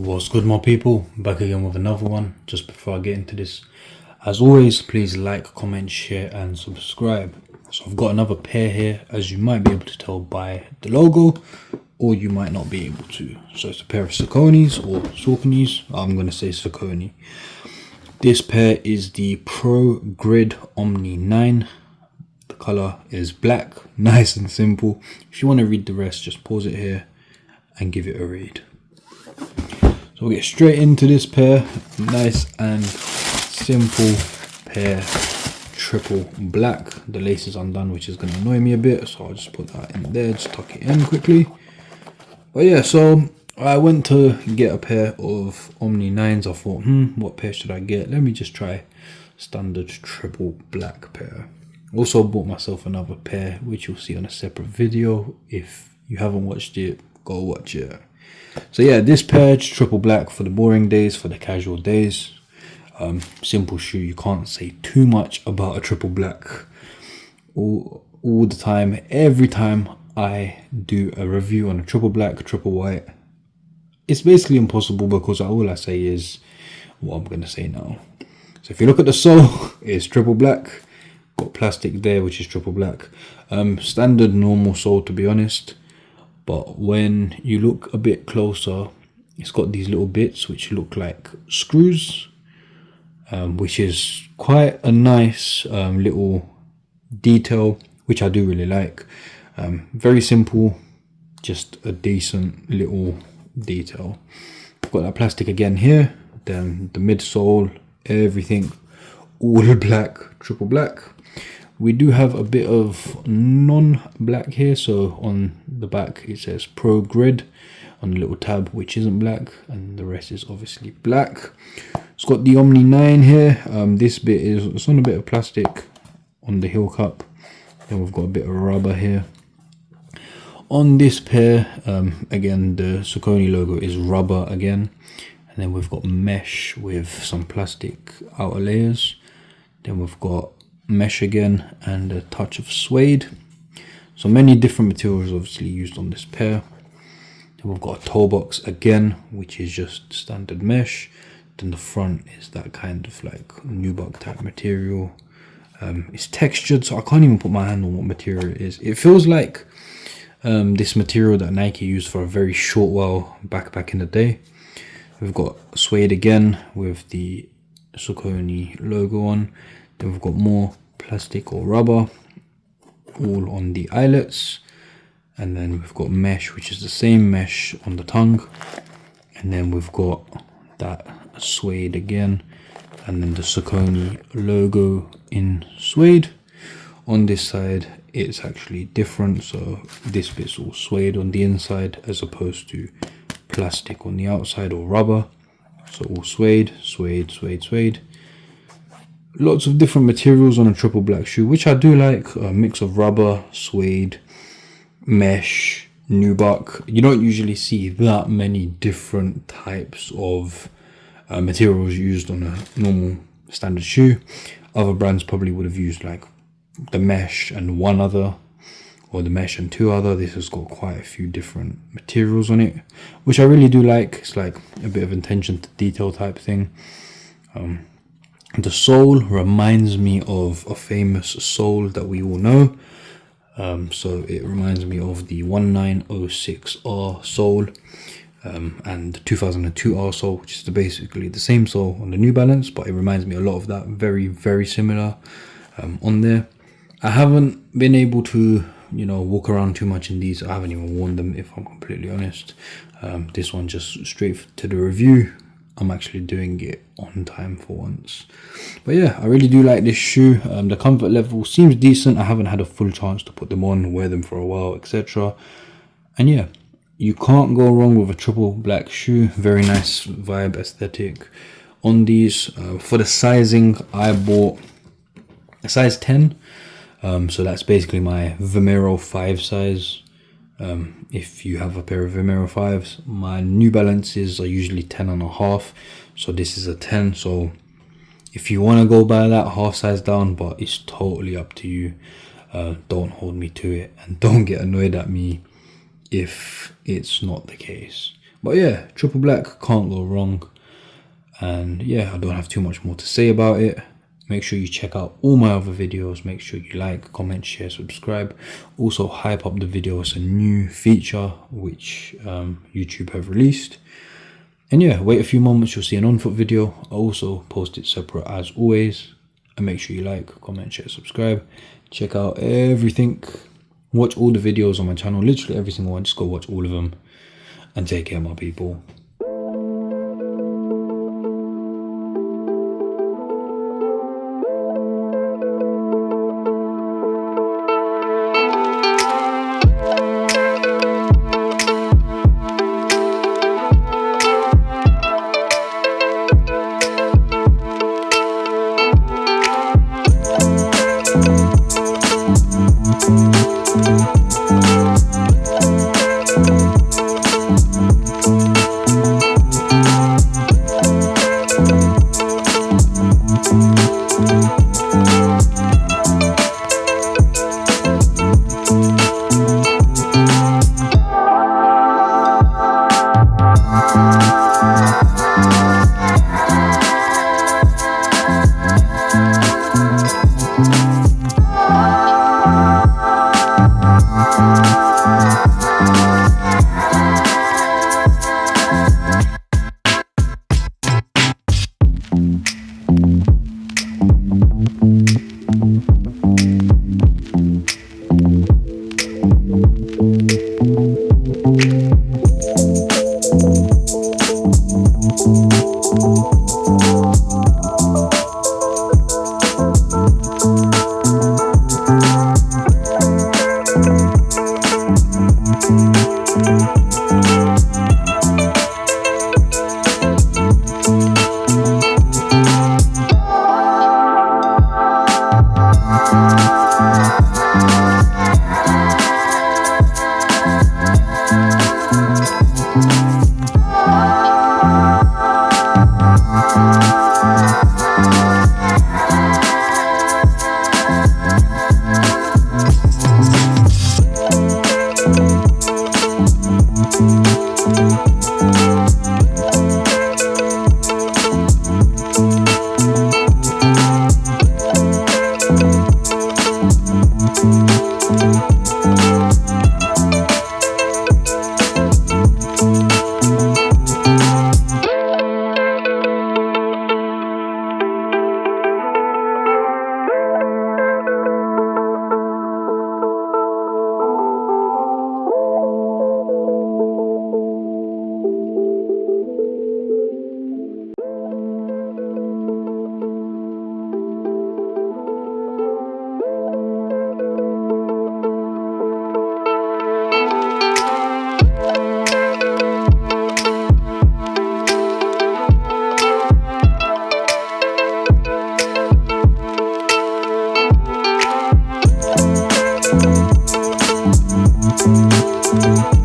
What's good, my people? Back again with another one. Just before I get into this, as always, please like, comment, share and subscribe. So I've got another pair here, as you might be able to tell by the logo, or you might not be able to. So it's a pair of Saucony's or Saucony's. I'm going to say Saucony. This pair is the ProGrid Omni 9. The color is black, nice and simple. If you want to read the rest, just pause it here and give it a read. So we'll get straight into this pair. Nice and simple pair, triple black. The lace is undone, which is going to annoy me a bit, so I'll just put that in there, just tuck it in quickly. But yeah, so I went to get a pair of Omni 9s. I thought, what pair should I get? Let me just try standard triple black pair. Also bought myself another pair, which you'll see on a separate video. If you haven't watched it, go watch it. So yeah, this pair is triple black for the boring days, for the casual days. Simple shoe, you can't say too much about a triple black. All the time, every time I do a review on a triple black, triple white, it's basically impossible, because all I say is what I'm going to say now. So if you look at the sole, it's triple black. Got plastic there, which is triple black. Standard normal sole, to be honest. But when you look a bit closer, it's got these little bits which look like screws, which is quite a nice little detail, which I do really like. Very simple, just a decent little detail. Got that plastic again here, then the midsole, everything all black, triple black. We do have a bit of non-black here, so on the back it says ProGrid on the little tab, which isn't black, and the rest is obviously black. It's got the Omni 9 here. This bit is, it's on a bit of plastic on the heel cup. Then we've got a bit of rubber here. On this pair, again, the Saucony logo is rubber again, and then we've got mesh with some plastic outer layers. Then we've got mesh again and a touch of suede. So many different materials obviously used on this pair. Then we've got a toe box again, which is just standard mesh. Then the front is that kind of like nubuck type material. It's textured, so I can't even put my hand on what material it is. It feels like this material that Nike used for a very short while back in the day. We've got suede again with the Saucony logo on. Then we've got more plastic or rubber all on the eyelets, and then we've got mesh, which is the same mesh on the tongue, and then we've got that suede again, and then the Saucony logo in suede. On this side it's actually different, so this bit's all suede on the inside as opposed to plastic on the outside or rubber. So all suede, suede, suede, suede. Lots of different materials on a triple black shoe, which I do like. A mix of rubber, suede, mesh, nubuck. You don't usually see that many different types of materials used on a normal standard shoe. Other brands probably would have used like the mesh and one other, or the mesh and two other. This has got quite a few different materials on it, which I really do like. It's like a bit of attention to detail type thing. The sole reminds me of a famous sole that we all know. So it reminds me of the 1906R sole and the 2002R sole, which is basically the same sole on the New Balance, but it reminds me a lot of that. Very, very similar on there. I haven't been able to, walk around too much in these. I haven't even worn them, if I'm completely honest. This one just straight to the review. I'm actually doing it on time for once. But yeah, I really do like this shoe. The comfort level seems decent. I haven't had a full chance to put them on, wear them for a while, etc. And yeah, you can't go wrong with a triple black shoe. Very nice vibe, aesthetic on these. For the sizing, I bought a size 10. So that's basically my Vomero 5 size. If you have a pair of Vomero 5s, my New Balances are usually 10.5, so this is a 10. So if you want to go by that, half size down, but it's totally up to you. Don't hold me to it, and don't get annoyed at me if it's not the case. But yeah, triple black, can't go wrong. And yeah, I don't have too much more to say about it. Make sure you check out all my other videos. Make sure you like, comment, share, subscribe. Also hype up the video. It's a new feature which YouTube have released. And yeah, wait a few moments, you'll see an on foot video. I also post it separate as always. And make sure you like, comment, share, subscribe. Check out everything. Watch all the videos on my channel, literally every single one. Just go watch all of them. And take care, my people. Thank you.